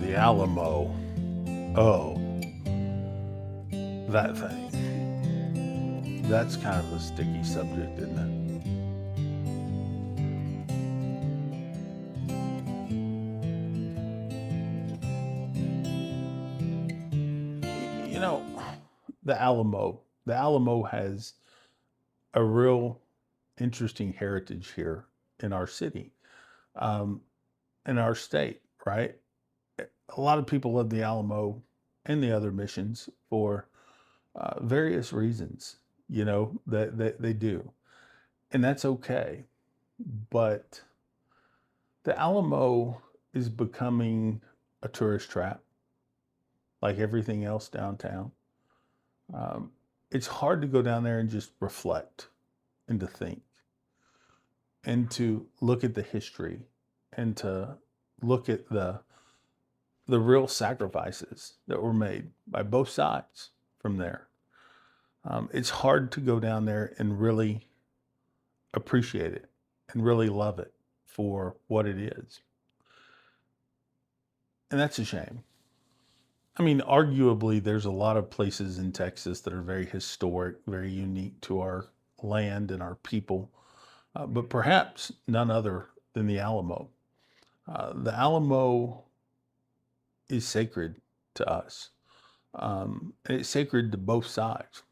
The Alamo. Oh, that thing. That's kind of a sticky subject, isn't it? The Alamo. The Alamo has a real interesting heritage here in our city, um, in our state, right? A lot of people love the Alamo and the other missions for various reasons, that they do. And that's okay. But the Alamo is becoming a tourist trap, like everything else downtown. Um, it's hard to go down there and just reflect and to think and to look at the history and to look at the real sacrifices that were made by both sides from there. It's hard to go down there and really appreciate it and really love it for what it is. And that's a shame. I mean, arguably, there's a lot of places in Texas that are very historic, very unique to our land and our people, but perhaps none other than the Alamo. The Alamo is sacred to us, and it's sacred to both sides.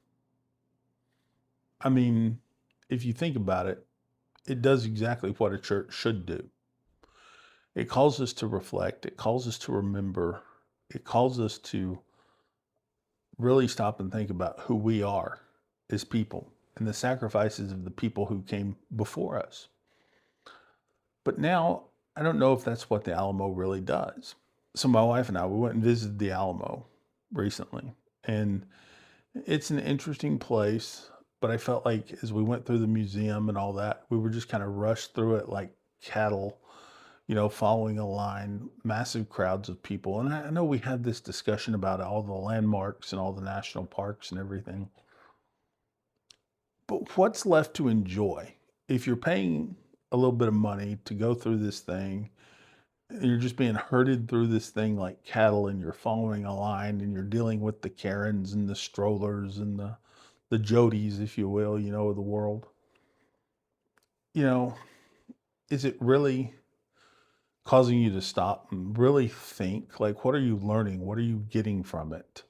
I mean, if you think about it, it does exactly what a church should do. It calls us to reflect, it calls us to remember, it calls us to really stop and think about who we are as people and the sacrifices of the people who came before us. But now, I don't know if that's what the Alamo really does. So, my wife and I, we went and visited the Alamo recently, and it's an interesting place. But I felt like as we went through the museum and all that, we were just kind of rushed through it like cattle, following a line, massive crowds of people. And I know we had this discussion about all the landmarks and all the national parks and everything. But what's left to enjoy? If you're paying a little bit of money to go through this thing, and you're just being herded through this thing like cattle, and you're following a line, and you're dealing with the Karens and the strollers and the Jodies, if you will, of the world. You know, is it really causing you to stop and really think? Like, what are you learning? What are you getting from it?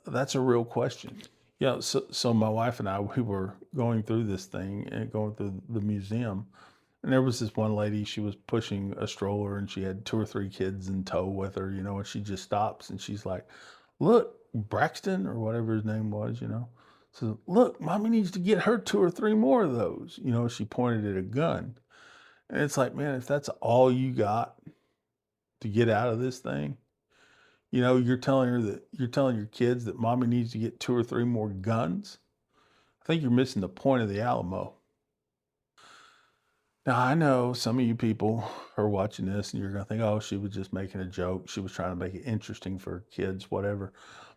That's a real question. Yeah, so my wife and I, we were going through this thing and going through the museum, and there was this one lady, she was pushing a stroller and she had two or three kids in tow with her, and she just stops and she's like, "Look, Braxton," or whatever his name was, says, "Look, mommy needs to get her two or three more of those." She pointed at a gun. And it's like, man, if that's all you got to get out of this thing, you're telling your kids that mommy needs to get two or three more guns. I think you're missing the point of the Alamo. Now, I know some of you people are watching this and you're going to think, oh, she was just making a joke. She was trying to make it interesting for kids, whatever.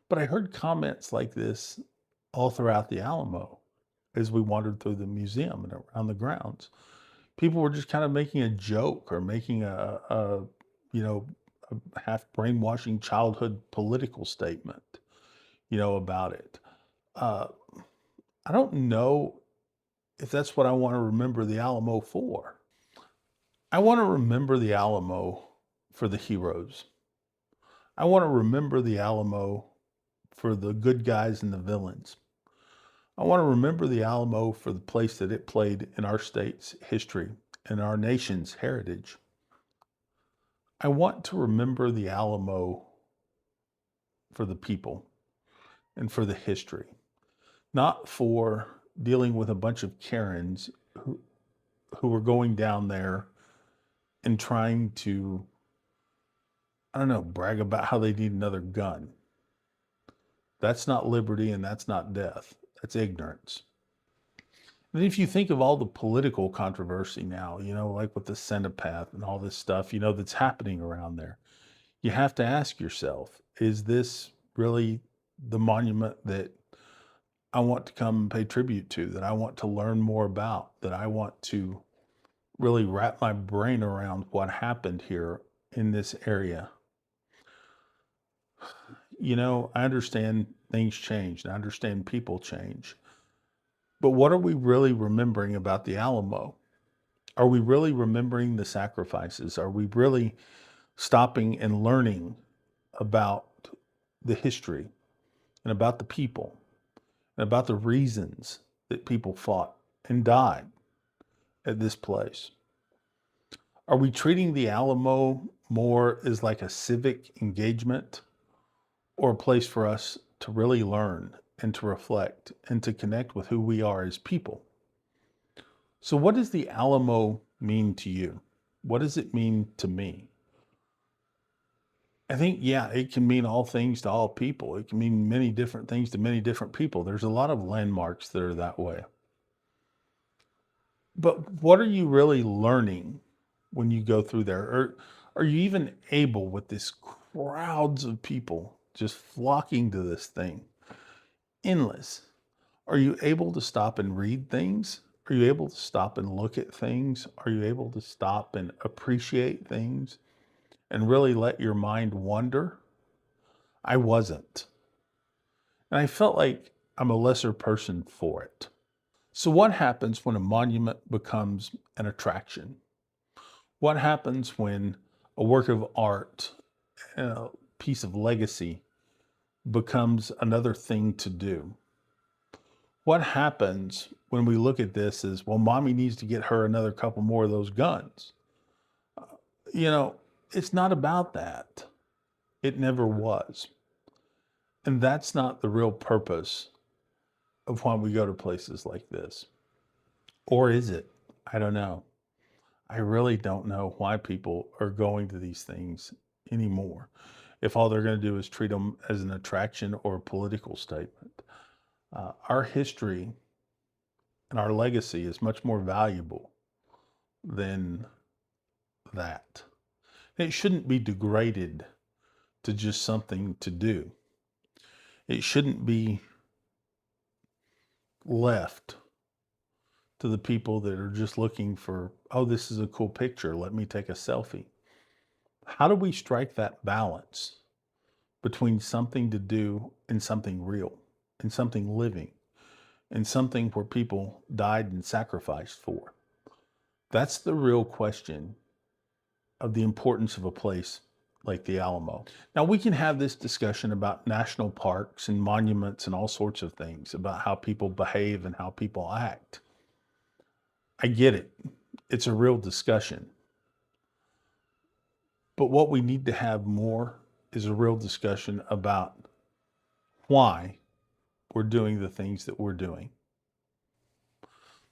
But I heard comments like this all throughout the Alamo as we wandered through the museum and around the grounds. People were just kind of making a joke or making you know, a half brainwashing childhood political statement, about it. Uh, I don't know if that's what I want to remember the Alamo for. I want to remember the Alamo for the heroes. I want to remember the Alamo for the good guys and the villains. I want to remember the Alamo for the place that it played in our state's history and our nation's heritage. I want to remember the Alamo for the people and for the history, not for dealing with a bunch of Karens who were going down there and trying to, I don't know, brag about how they need another gun. That's not liberty and that's not death. That's ignorance. And if you think of all the political controversy now, like with the Centopath and all this stuff, that's happening around there, you have to ask yourself, is this really the monument that I want to come and pay tribute to, that I want to learn more about, that I want to really wrap my brain around what happened here in this area? I understand things change and I understand people change. But what are we really remembering about the Alamo? Are we really remembering the sacrifices? Are we really stopping and learning about the history and about the people and about the reasons that people fought and died at this place? Are we treating the Alamo more as like a civic engagement or a place for us to really learn and to reflect and to connect with who we are as people? So, what does the Alamo mean to you? What does it mean to me? I think, yeah, it can mean all things to all people. It can mean many different things to many different people. There's a lot of landmarks that are that way. But what are you really learning when you go through there? Or are you even able, with this crowds of people just flocking to this thing, endless? Are you able to stop and read things? Are you able to stop and look at things? Are you able to stop and appreciate things and really let your mind wander? I wasn't. And I felt like I'm a lesser person for it. So, what happens when a monument becomes an attraction? What happens when a work of art, a piece of legacy, becomes another thing to do? What happens when we look at this as, well, mommy needs to get her another couple more of those guns? You know, it's not about that. It never was. And that's not the real purpose of why we go to places like this. Or is it? I don't know. I really don't know why people are going to these things anymore. If all they're going to do is treat them as an attraction or a political statement. Our history and our legacy is much more valuable than that. It shouldn't be degraded to just something to do. It shouldn't be left to the people that are just looking for, oh, this is a cool picture. Let me take a selfie. How do we strike that balance between something to do and something real and something living and something where people died and sacrificed for? That's the real question of the importance of a place like the Alamo. Now, we can have this discussion about national parks and monuments and all sorts of things about how people behave and how people act. I get it. It's a real discussion. But what we need to have more is a real discussion about why we're doing the things that we're doing.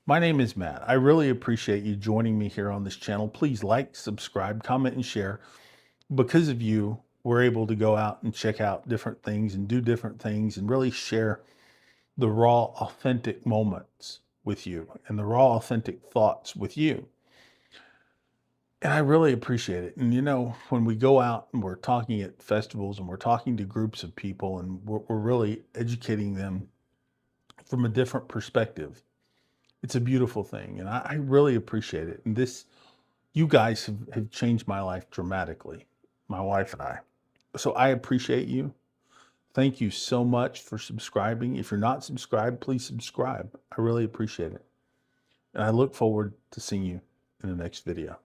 My name is Matt. I really appreciate you joining me here on this channel. Please like, subscribe, comment, and share. Because of you, we're able to go out and check out different things and do different things and really share the raw, authentic moments with you and the raw, authentic thoughts with you. And I really appreciate it. And when we go out and we're talking at festivals and we're talking to groups of people and we're really educating them from a different perspective, it's a beautiful thing. And I really appreciate it. And you guys have changed my life dramatically, my wife and I. So I appreciate you. Thank you so much for subscribing. If you're not subscribed, please subscribe. I really appreciate it. And I look forward to seeing you in the next video.